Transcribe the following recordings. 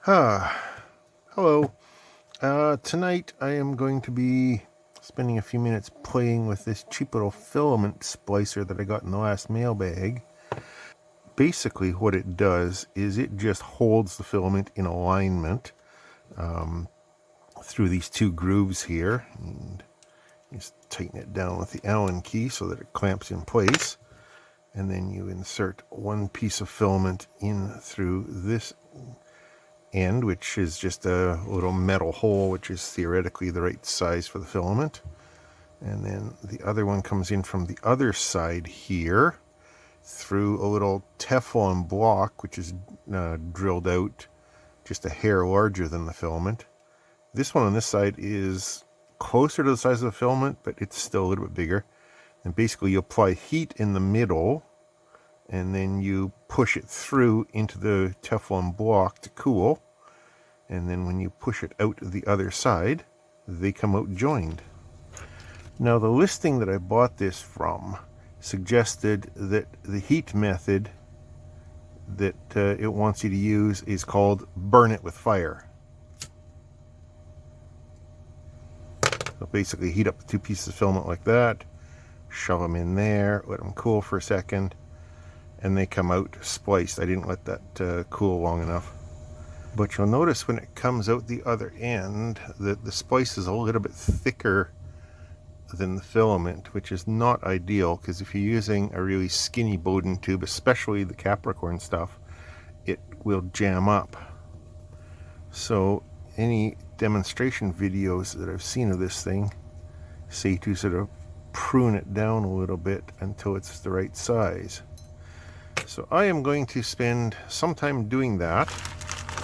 Hello. Tonight I am going to be spending a few minutes playing with this cheap little filament splicer that I got in the last mailbag. Basically what it does is it just holds the filament in alignment through these two grooves here. And just tighten it down with the Allen key so that it clamps in place. And then you insert one piece of filament in through this end, which is just a little metal hole, which is theoretically the right size for the filament. And then the other one comes in from the other side here through a little Teflon block, which is drilled out just a hair larger than the filament. This one on this side is closer to the size of the filament, but it's still a little bit bigger. And basically you apply heat in the middle, and then you push it through into the Teflon block to cool. And then when you push it out the other side, they come out joined. Now the listing that I bought this from suggested that the heat method that it wants you to use is called burn it with fire. So basically heat up the two pieces of filament like that, shove them in there, let them cool for a second, and they come out spliced. I didn't let that cool long enough. But you'll notice when it comes out the other end that the splice is a little bit thicker than the filament, which is not ideal, because if you're using a really skinny Bowden tube, especially the Capricorn stuff, it will jam up. So any demonstration videos that I've seen of this thing say to sort of prune it down a little bit until it's the right size. So I am going to spend some time doing that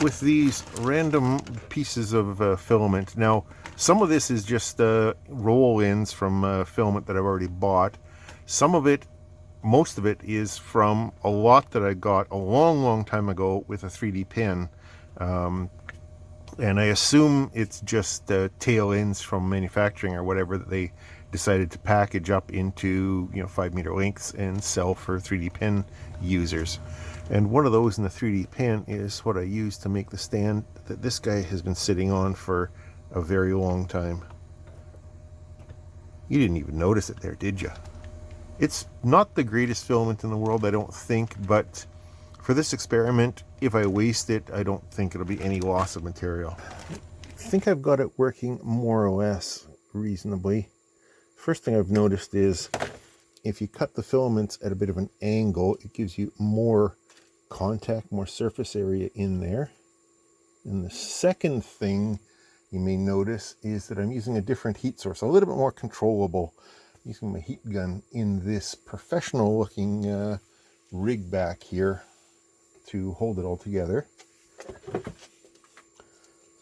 with these random pieces of filament. Now, some of this is just roll-ins from filament that I've already bought. Some of it, most of it, is from a lot that I got a long time ago with a 3D pen. And I assume it's just tail ends from manufacturing or whatever that they decided to package up into 5-meter lengths and sell for 3D pen users. And one of those in the 3D pen is what I use to make the stand that this guy has been sitting on for a very long time. You didn't even notice it there, did you? It's not the greatest filament in the world, I don't think, but for this experiment, if I waste it, I don't think it'll be any loss of material. I think I've got it working more or less reasonably. First thing I've noticed is if you cut the filaments at a bit of an angle, it gives you more contact, more surface area in there. And the second thing you may notice is that I'm using a different heat source, a little bit more controllable. I'm using my heat gun in this professional looking rig back here to hold it all together.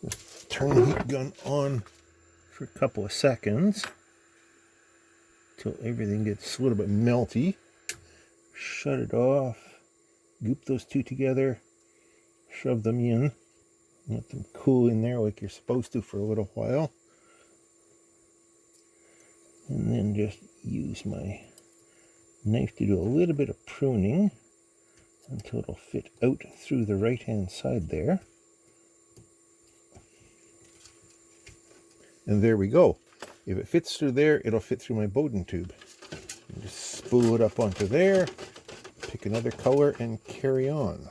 Just turn the heat gun on for a couple of seconds till everything gets a little bit melty. Shut it off, goop those two together, shove them in, let them cool in there like you're supposed to for a little while, and then just use my knife to do a little bit of pruning until it'll fit out through the right hand side there. And there we go. If it fits through there, it'll fit through my Bowden tube. And just spool it up onto there, pick another color, and carry on.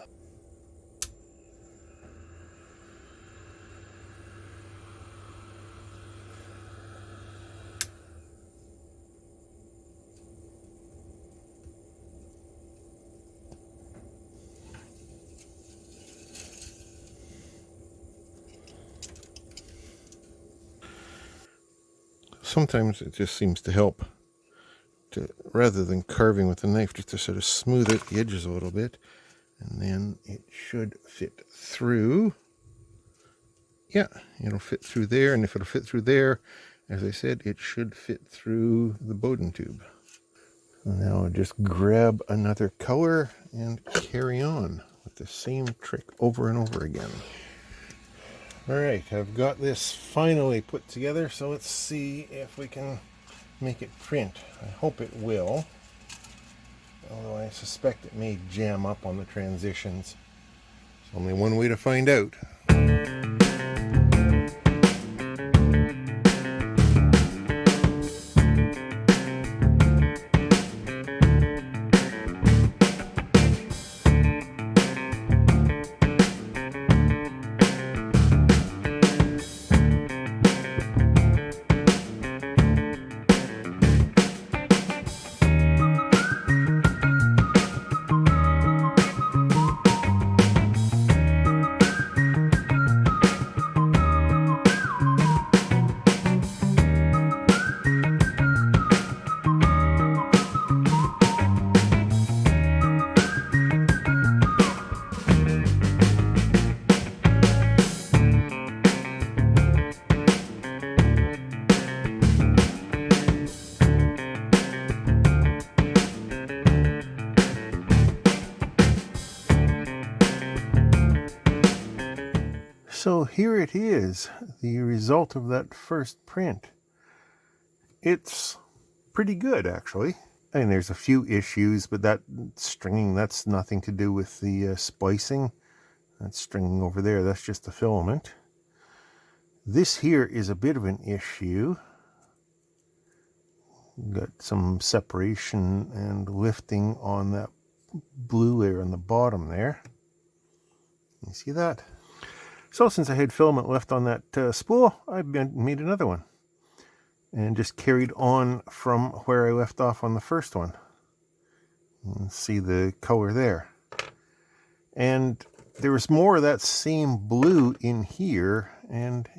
Sometimes it just seems to help to, rather than carving with a knife, just to sort of smooth out the edges a little bit, and then it should fit through. Yeah, it'll fit through there, and if it'll fit through there, as I said, it should fit through the Bowden tube. So now I'll just grab another color and carry on with the same trick over and over again. Alright, I've got this finally put together, so let's see if we can make it print. I hope it will, although I suspect it may jam up on the transitions. There's only one way to find out. So here it is, the result of that first print. It's pretty good, actually. I mean, there's a few issues, but that stringing, that's nothing to do with the splicing. That stringing over there, that's just the filament. This here is a bit of an issue. Got some separation and lifting on that blue layer on the bottom there. You see that? So since I had filament left on that spool, I made another one. And just carried on from where I left off on the first one. You can see the color there. And there was more of that same blue in here, and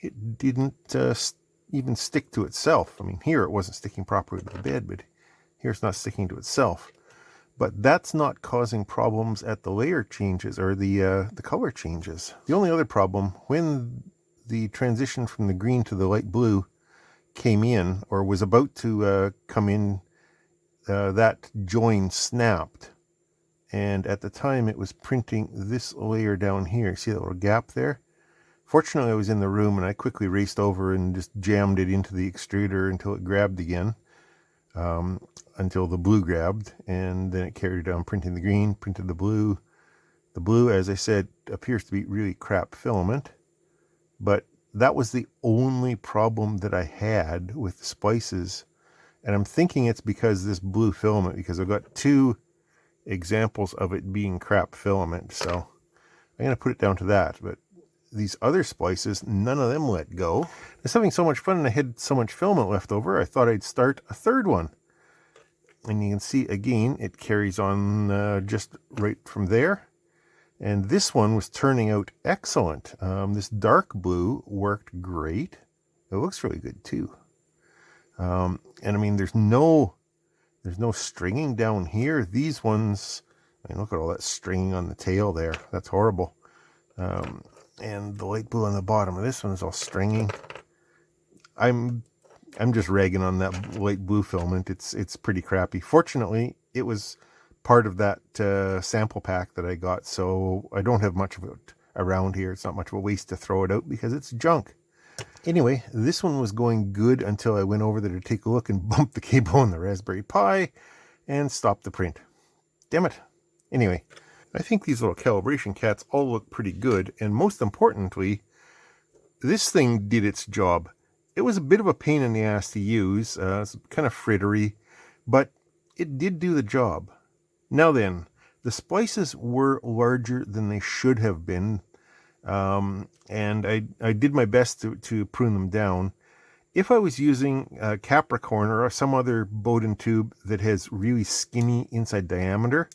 it didn't even stick to itself. I mean, here it wasn't sticking properly to the bed, but here it's not sticking to itself. But that's not causing problems at the layer changes or the color changes. The only other problem, when the transition from the green to the light blue came in, or was about to come in, that join snapped. And at the time it was printing this layer down here. See that little gap there? Fortunately I was in the room and I quickly raced over and just jammed it into the extruder until it grabbed again. Until the blue grabbed, and then it carried down printing the green, printed the blue. The blue, as I said, appears to be really crap filament, but that was the only problem that I had with the splices. And I'm thinking it's because this blue filament, because I've got two examples of it being crap filament, so I'm going to put it down to that. But these other splices, none of them let go. I was having so much fun and I had so much filament left over, I thought I'd start a third one. And you can see again, it carries on just right from there. And this one was turning out excellent. This dark blue worked great. It looks really good too. And I mean, there's no stringing down here. These ones, I mean, look at all that stringing on the tail there. That's horrible. And the light blue on the bottom of this one is all stringing. I'm just ragging on that light blue filament. It's pretty crappy. Fortunately, it was part of that sample pack that I got, so I don't have much of it around here. It's not much of a waste to throw it out because it's junk. Anyway, this one was going good until I went over there to take a look and bumped the cable on the Raspberry Pi and stopped the print. Damn it. Anyway, I think these little calibration cats all look pretty good, and most importantly, this thing did its job. It was a bit of a pain in the ass to use, it's kind of frittery, but it did do the job. Now then, the splices were larger than they should have been, and I did my best to prune them down. If I was using Capricorn or some other Bowden tube that has really skinny inside diameter,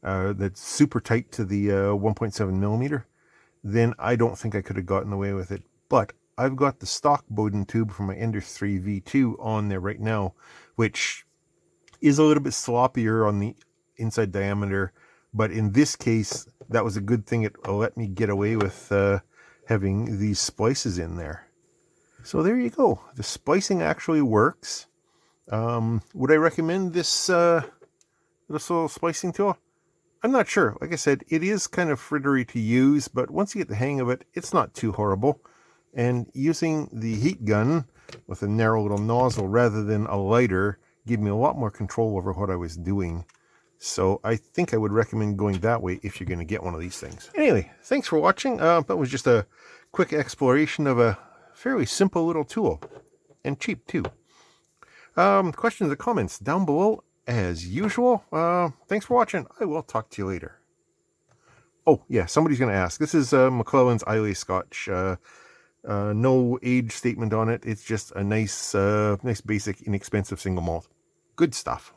that's super tight to the 1.7 millimeter, then I don't think I could have gotten away with it. But I've got the stock Bowden tube from my Ender 3 V2 on there right now, which is a little bit sloppier on the inside diameter, but in this case, that was a good thing. It let me get away with having these splices in there. So there you go. The splicing actually works. Would I recommend this little splicing tool? I'm not sure. Like I said, it is kind of frittery to use, but once you get the hang of it, it's not too horrible. And using the heat gun with a narrow little nozzle rather than a lighter gave me a lot more control over what I was doing. So I think I would recommend going that way if you're going to get one of these things. Anyway, thanks for watching. That was just a quick exploration of a fairly simple little tool, and cheap too. Questions or comments down below as usual. Thanks for watching. I will talk to you later. Oh yeah, somebody's going to ask. This is McClelland's Islay Scotch. No age statement on it. It's just a nice, nice basic, inexpensive single malt. Good stuff.